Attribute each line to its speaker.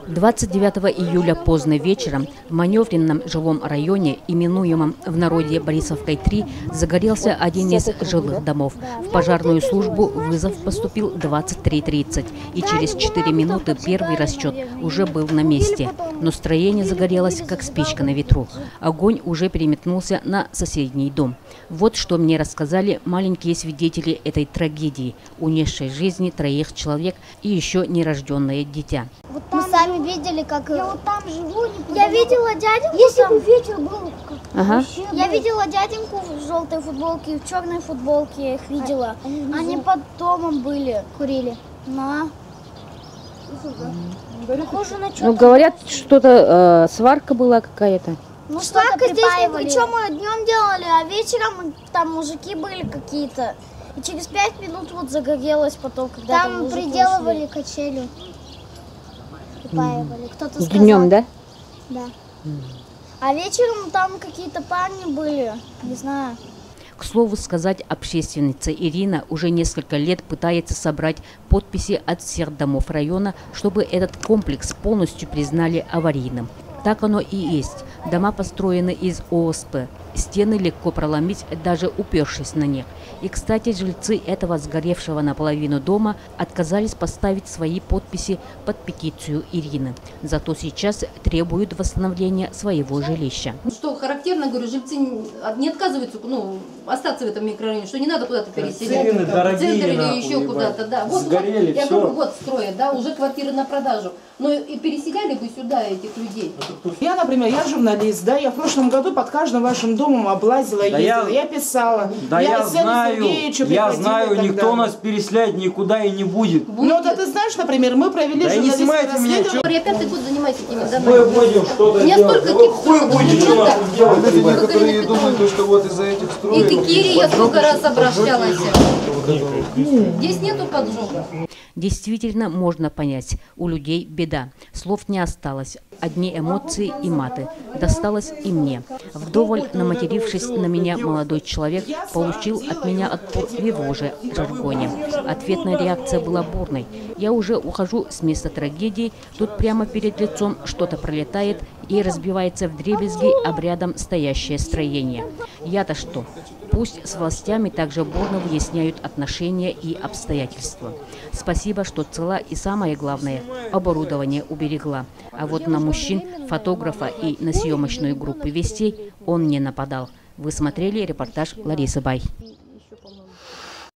Speaker 1: 29 июля поздно вечером в маневренном жилом районе, именуемом в народе Борисовкой 3, загорелся один из жилых домов. В пожарную службу вызов поступил 23:30, и через 4 минуты первый расчет уже был на месте. Но строение загорелось, как спичка на ветру. Огонь уже переметнулся на соседний дом. Вот что мне рассказали маленькие свидетели этой трагедии, унесшей жизни 3 человек и еще нерожденное дитя.
Speaker 2: Мы сами видели, как...
Speaker 3: Я вот там живу.
Speaker 2: Я видела дяденьку.
Speaker 3: Если бы вечер был...
Speaker 1: Ага.
Speaker 2: Я видела дяденьку в желтой футболке и в черной футболке. Я их видела. Они под домом были.
Speaker 3: Курили.
Speaker 2: На.
Speaker 3: Похоже на что-то.
Speaker 1: Ну, говорят, что-то сварка была какая-то.
Speaker 2: Ну, сварка здесь причем мы днем делали, а вечером там мужики были какие-то. И через 5 минут вот загорелось потом, когда
Speaker 3: Там приделывали качелю. Припаивали. Кто-то сказал.
Speaker 1: Днем, да?
Speaker 3: Да.
Speaker 2: А вечером там какие-то парни были, не знаю.
Speaker 1: К слову сказать, общественница Ирина уже несколько лет пытается собрать подписи от всех домов района, чтобы этот комплекс полностью признали аварийным. Так оно и есть. Дома построены из ОСП. Стены легко проломить, даже упершись на них. И, кстати, жильцы этого сгоревшего наполовину дома отказались поставить свои подписи под петицию Ирины. Зато сейчас требуют восстановления своего жилища.
Speaker 4: Что характерно, говорю, жильцы не отказываются, остаться в этом микрорайоне, что не надо куда-то переселять.
Speaker 5: Цены дорогие,
Speaker 4: в центр или еще куда-то, да. Вот,
Speaker 5: сгорели,
Speaker 4: я
Speaker 5: все.
Speaker 4: говорю, вот строят, да, уже квартиры на продажу. Но и переселяли бы сюда этих людей.
Speaker 6: Я, например, я журналист, да, я в прошлом году под каждым вашим домом облазила,
Speaker 5: Да
Speaker 6: ездила, я писала.
Speaker 5: Да я знаю, никто нас переселять никуда и не будет.
Speaker 6: Ну, да ты знаешь, например, мы провели
Speaker 5: Да не
Speaker 6: журналистское
Speaker 5: снимайте меня,
Speaker 6: расследование.
Speaker 4: Я 5-й год занимаюсь этими
Speaker 5: Мы
Speaker 4: домами.
Speaker 5: будем что-то
Speaker 4: Я
Speaker 5: делать.
Speaker 4: столько
Speaker 5: Да вы
Speaker 4: типа
Speaker 5: хуй будете, что нас тут делать?
Speaker 7: Люди некоторые думают, что вот из-за этих
Speaker 4: И
Speaker 7: строек...
Speaker 4: к Кире я сколько раз обращалась. Здесь нету поджога.
Speaker 1: Действительно можно понять, у людей беда. Слов не осталось, одни эмоции и маты. Досталось и мне. Вдоволь наматерившись на меня, молодой человек получил от меня отпор в его же жаргоне. Ответная реакция была бурной. Я уже ухожу с места трагедии, тут прямо перед лицом что-то пролетает и разбивается вдребезги обрядом стоящее строение. Я-то что? Пусть с властями также бурно выясняют отношения и обстоятельства. Спасибо, что цела и, самое главное, оборудование уберегла. А вот на мужчин, фотографа и на съемочную группу «Вестей» он не нападал. Вы смотрели репортаж Ларисы Бай.